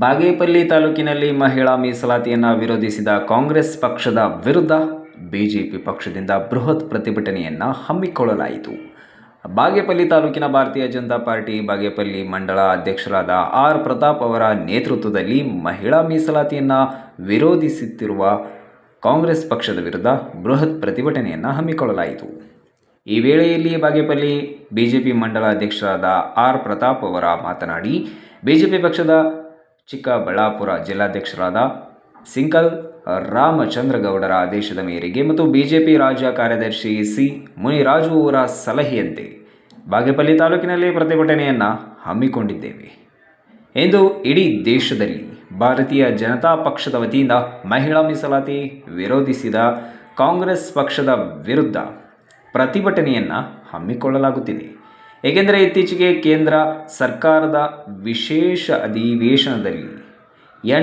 ಬಾಗೇಪಲ್ಲಿ ತಾಲೂಕಿನಲ್ಲಿ ಮಹಿಳಾ ಮೀಸಲಾತಿಯನ್ನು ವಿರೋಧಿಸಿದ ಕಾಂಗ್ರೆಸ್ ಪಕ್ಷದ ವಿರುದ್ಧ ಬಿಜೆಪಿ ಪಕ್ಷದಿಂದ ಬೃಹತ್ ಪ್ರತಿಭಟನೆಯನ್ನು ಹಮ್ಮಿಕೊಳ್ಳಲಾಯಿತು. ಬಾಗೇಪಲ್ಲಿ ತಾಲೂಕಿನ ಭಾರತೀಯ ಜನತಾ ಪಾರ್ಟಿ ಬಾಗೇಪಲ್ಲಿ ಮಂಡಳ ಅಧ್ಯಕ್ಷರಾದ ಆರ್. ಪ್ರತಾಪ್ ಅವರ ನೇತೃತ್ವದಲ್ಲಿ ಮಹಿಳಾ ಮೀಸಲಾತಿಯನ್ನು ವಿರೋಧಿಸುತ್ತಿರುವ ಕಾಂಗ್ರೆಸ್ ಪಕ್ಷದ ವಿರುದ್ಧ ಬೃಹತ್ ಪ್ರತಿಭಟನೆಯನ್ನು ಹಮ್ಮಿಕೊಳ್ಳಲಾಯಿತು. ಈ ವೇಳೆಯಲ್ಲಿ ಬಾಗೇಪಲ್ಲಿ ಬಿಜೆಪಿ ಮಂಡಲ ಅಧ್ಯಕ್ಷರಾದ ಆರ್. ಪ್ರತಾಪ್ ಅವರ ಮಾತನಾಡಿ, ಬಿಜೆಪಿ ಪಕ್ಷದ ಚಿಕ್ಕಬಳ್ಳಾಪುರ ಜಿಲ್ಲಾಧ್ಯಕ್ಷರಾದ ಸಿಂಕಲ್ ರಾಮಚಂದ್ರಗೌಡರ ಆದೇಶದ ಮೇರೆಗೆ ಮತ್ತು ಬಿಜೆಪಿ ರಾಜ್ಯ ಕಾರ್ಯದರ್ಶಿ ಸಿ. ಮುನಿರಾಜು ಅವರ ಸಲಹೆಯಂತೆ ಬಾಗೇಪಲ್ಲಿ ತಾಲೂಕಿನಲ್ಲಿ ಪ್ರತಿಭಟನೆಯನ್ನು ಹಮ್ಮಿಕೊಂಡಿದ್ದೇವೆ ಎಂದು ಇಡೀ ದೇಶದಲ್ಲಿ ಭಾರತೀಯ ಜನತಾ ಪಕ್ಷದ ವತಿಯಿಂದ ಮಹಿಳಾ ಮೀಸಲಾತಿ ವಿರೋಧಿಸಿದ ಕಾಂಗ್ರೆಸ್ ಪಕ್ಷದ ವಿರುದ್ಧ ಪ್ರತಿಭಟನೆಯನ್ನು ಹಮ್ಮಿಕೊಳ್ಳಲಾಗುತ್ತಿದೆ. ಏಕೆಂದರೆ ಇತ್ತೀಚೆಗೆ ಕೇಂದ್ರ ಸರ್ಕಾರದ ವಿಶೇಷ ಅಧಿವೇಶನದಲ್ಲಿ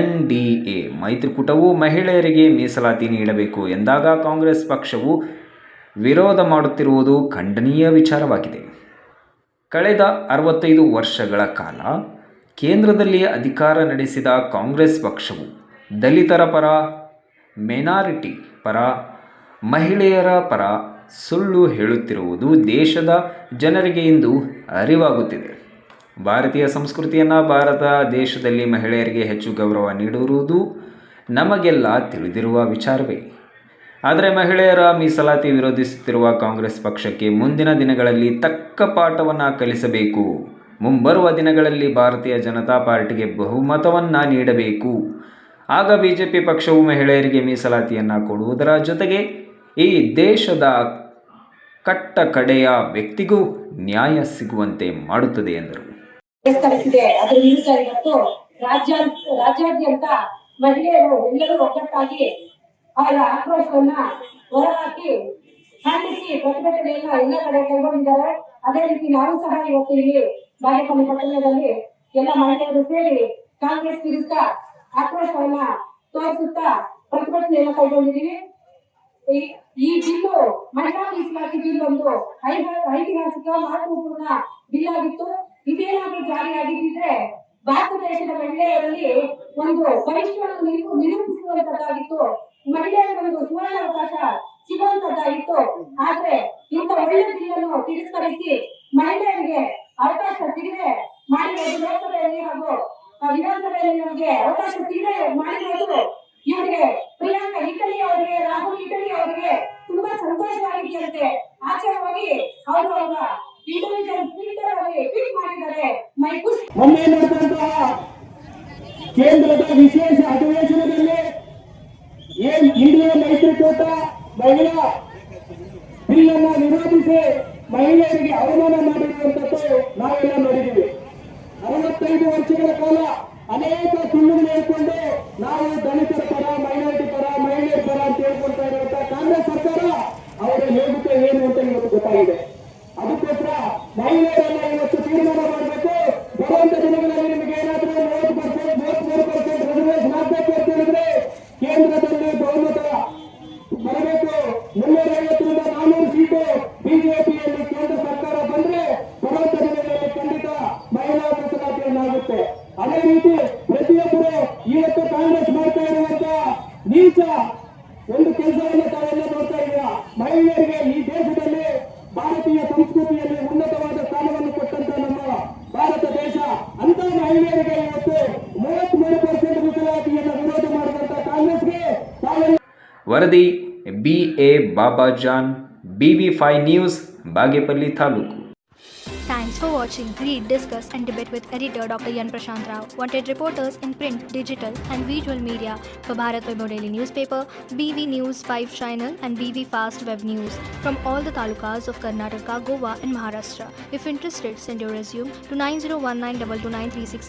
NDA ಮೈತ್ರಿಕೂಟವು ಮಹಿಳೆಯರಿಗೆ ಮೀಸಲಾತಿ ನೀಡಬೇಕು ಎಂದಾಗ ಕಾಂಗ್ರೆಸ್ ಪಕ್ಷವು ವಿರೋಧ ಮಾಡುತ್ತಿರುವುದು ಖಂಡನೀಯ ವಿಚಾರವಾಗಿದೆ. ಕಳೆದ 65 ವರ್ಷಗಳ ಕಾಲ ಕೇಂದ್ರದಲ್ಲಿ ಅಧಿಕಾರ ನಡೆಸಿದ ಕಾಂಗ್ರೆಸ್ ಪಕ್ಷವು ದಲಿತರ ಪರ, ಮೈನಾರಿಟಿ ಪರ, ಮಹಿಳೆಯರ ಪರ ಸುಳ್ಳು ಹೇಳುತ್ತಿರುವುದು ದೇಶದ ಜನರಿಗೆ ಇಂದು ಅರಿವಾಗುತ್ತಿದೆ. ಭಾರತೀಯ ಸಂಸ್ಕೃತಿಯನ್ನು ಭಾರತ ದೇಶದಲ್ಲಿ ಮಹಿಳೆಯರಿಗೆ ಹೆಚ್ಚು ಗೌರವ ನೀಡಿರುವುದು ನಮಗೆಲ್ಲ ತಿಳಿದಿರುವ ವಿಚಾರವೇ. ಆದರೆ ಮಹಿಳೆಯರ ಮೀಸಲಾತಿ ವಿರೋಧಿಸುತ್ತಿರುವ ಕಾಂಗ್ರೆಸ್ ಪಕ್ಷಕ್ಕೆ ಮುಂದಿನ ದಿನಗಳಲ್ಲಿ ತಕ್ಕ ಪಾಠವನ್ನು ಕಲಿಸಬೇಕು. ಮುಂಬರುವ ದಿನಗಳಲ್ಲಿ ಭಾರತೀಯ ಜನತಾ ಪಾರ್ಟಿಗೆ ಬಹುಮತವನ್ನು ನೀಡಬೇಕು. ಆಗ ಬಿಜೆಪಿ ಪಕ್ಷವು ಮಹಿಳೆಯರಿಗೆ ಮೀಸಲಾತಿಯನ್ನು ಕೊಡುವುದರ ಜೊತೆಗೆ ಈ ದೇಶದ ಕಟ್ಟ ಕಡೆಯ ವ್ಯಕ್ತಿಗೂ ನ್ಯಾಯ ಸಿಗುವಂತೆ ಮಾಡುತ್ತದೆ ಎಂದರು. ಅದರ ವಿರುದ್ಧ ಇವತ್ತು ರಾಜ್ಯಾದ್ಯಂತ ಮಹಿಳೆಯರು ಎಲ್ಲರೂ ಒಗ್ಗಟ್ಟಾಗಿ ಅವರ ಆಕ್ರೋಶವನ್ನ ಹೊರಹಾಕಿ ಖಂಡಿಸಿ ಪ್ರತಿಭಟನೆಯನ್ನ ಎಲ್ಲ ಕಡೆ ಕೈಗೊಂಡಿದ್ದಾರೆ. ಅದೇ ರೀತಿ ನಾವು ಸಹ ಇವತ್ತು ಇಲ್ಲಿ ಬಾಗೇಪಲ್ಲಿ ಪಟ್ಟಣದಲ್ಲಿ ಎಲ್ಲ ಮಹಿಳೆಯರು ಸೇರಿ ಕಾಂಗ್ರೆಸ್ ವಿರುದ್ಧ ಆಕ್ರೋಶವನ್ನ ತೋರಿಸುತ್ತಾ ಪ್ರತಿಭಟನೆಯನ್ನ ಕೈಗೊಂಡಿದ್ದೀವಿ. ಈ ಬಿಲ್ಲು ಮಹಿಳಾ ಮೀಸಲಾತಿ ಬಿಲ್ ಒಂದು ಐತಿಹಾಸಿಕ ಮಹತ್ವಪೂರ್ಣ ಬಿಲ್ ಆಗಿತ್ತು. ಇದೇನಾದ್ರೂ ಜಾರಿಯಾಗಿದ್ದಿದ್ರೆ ಭಾರತ ದೇಶದ ಮಹಿಳೆಯರಲ್ಲಿ ಒಂದು ಭವಿಷ್ಯವನ್ನು ನಿರೂಪಿಸುವಂತದ್ದಾಗಿತ್ತು. ಮಹಿಳೆಯರಿಗೆ ಒಂದು ಸುವರ್ಣ ಅವಕಾಶ ಸಿಗುವಂತದ್ದಾಗಿತ್ತು. ಆದ್ರೆ ಇಂಥ ಒಳ್ಳೆ ಬಿಲ್ ಅನ್ನು ತಿರಸ್ಕರಿಸಿ ಮಹಿಳೆಯರಿಗೆ ಅವಕಾಶ ಸಿಗದೆ ಮಾಡಿರೋದು ಲೋಕಸಭೆಯಲ್ಲಿ ಹಾಗೂ ವಿಧಾನಸಭೆಯಲ್ಲಿ ನಮಗೆ ಅವಕಾಶ ಸಿಗದೆ ಮಾಡಿರೋದು ಇವರಿಗೆ ಪ್ರಿಯಾಂಕಾ ಇಟಲಿ ಅವರಿಗೆ, ರಾಹುಲ್ ಇಟಲಿ ಅವರಿಗೆ ತುಂಬಾ ಸಂತೋಷವಾಗಿದೆಯಂತೆ. ಆಚೆ ಹೋಗಿ ಅವರು ಅವರ ಇಂಟೆಲಿಜೆನ್ಸ್ ಟ್ವಿಟರ್ ಅಲ್ಲಿ ಟ್ವೀಟ್ ಮಾಡಿದ್ದಾರೆ. ಮೊನ್ನೆ ನಡೆದಂತಹ ಕೇಂದ್ರದ ವಿಶೇಷ ಅಧಿವೇಶನದಲ್ಲಿ ಇಂಡಿಯಾ ಮೈತ್ರಿಕೂಟ ಮಹಿಳಾ ಬಿಲ್ ಅನ್ನು ವಿರೋಧಿಸಿ ಮಹಿಳೆಯರಿಗೆ ಅವಮಾನ ಮಾಡಿರುವಂತದ್ದು ನಾವೆಲ್ಲ ನೋಡಿದ್ದೀವಿ. 65 ವರ್ಷಗಳ ಕಾಲ ಅನೇಕ ಸುಳ್ಳುಗಳು ಹೇಳ್ಕೊಂಡು ನಾವು ದಲಿತರ ಪರ, ಮೈನಾರಿಟಿ ಪರ, ಮಹಿಳೆಯರ ಪರ ಅಂತ ಹೇಳ್ಕೊಳ್ತಾ ಇರುವಂತಹ ಕಾಂಗ್ರೆಸ್ ಸರ್ಕಾರ ಅವರ ಯೋಗ್ಯತೆ ಏನು ಅಂತ ಇವತ್ತು ಗೊತ್ತಾಗಿದೆ. ಅದಕ್ಕೋಸ್ಕರ ಮಹಿಳೆಯರನ್ನ ಇವತ್ತು ತೀರ್ಮಾನ ಮಾಡಬೇಕು. ಬರುವಂತ ದಿನಗಳಲ್ಲಿ ನಿಮಗೆ ಏನಾದರೂ 30%, 33% ರಿಸರ್ವೇಶನ್ ಆಗಬೇಕು ಅಂತ ಹೇಳಿದ್ರೆ ಕೇಂದ್ರದಲ್ಲಿ ಬಹುಮತ ಬರಬೇಕು. 350ರಿಂದ 400 ಸೀಟು ಬಿಜೆಪಿಯಲ್ಲಿ ಕೇಂದ್ರ ಸರ್ಕಾರ ಬಂದ್ರೆ ಬರುವಂತ ದಿನಗಳಲ್ಲಿ ಖಂಡಿತ ಮಹಿಳಾ ಮೀಸಲಾತಿಯನ್ನಾಗುತ್ತೆ. ಅದೇ ರೀತಿ ಪ್ರತಿಯೊಬ್ಬರು ಇವತ್ತು ಕಾಂಗ್ರೆಸ್ ಮಾಡ್ತಾ ಇರುವಂತ ನೀಚ ಒಂದು ಕೆಲಸವನ್ನು ತಾವೆಲ್ಲ ನೋಡ್ತಾ ಇದ್ದೀರಾ. ಮಹಿಳೆಯರಿಗೆ ಈ ದೇಶದಲ್ಲಿ ಭಾರತೀಯ ಸಂಸ್ಕೃತಿಯಲ್ಲಿ ಉನ್ನತವಾದ ಸ್ಥಾನವನ್ನು ಕೊಟ್ಟಂತ ನಮ್ಮ ಭಾರತ ದೇಶ ಅಂತ ಮಹಿಳೆಯರಿಗೆ ಇವತ್ತು 33% ಮೀಸಲಾತಿಯನ್ನು ವಿರೋಧ ಮಾಡಿದಂತ ಕಾಂಗ್ರೆಸ್ಗೆ ತಾವೆಲ್ಲ. ವರದಿ BA Babajan, BV5 news, Bagepalli taluk. Thanks for watching. Read, discuss and debate with editor Dr. Yan Prashant Rao. Wanted reporters in print, digital and visual media for Bharat Vaibhav Daily Newspaper, BV News 5 Channel and BV Fast Web News from all the talukas of Karnataka, Goa and Maharashtra. If interested, send your resume to 9019229369.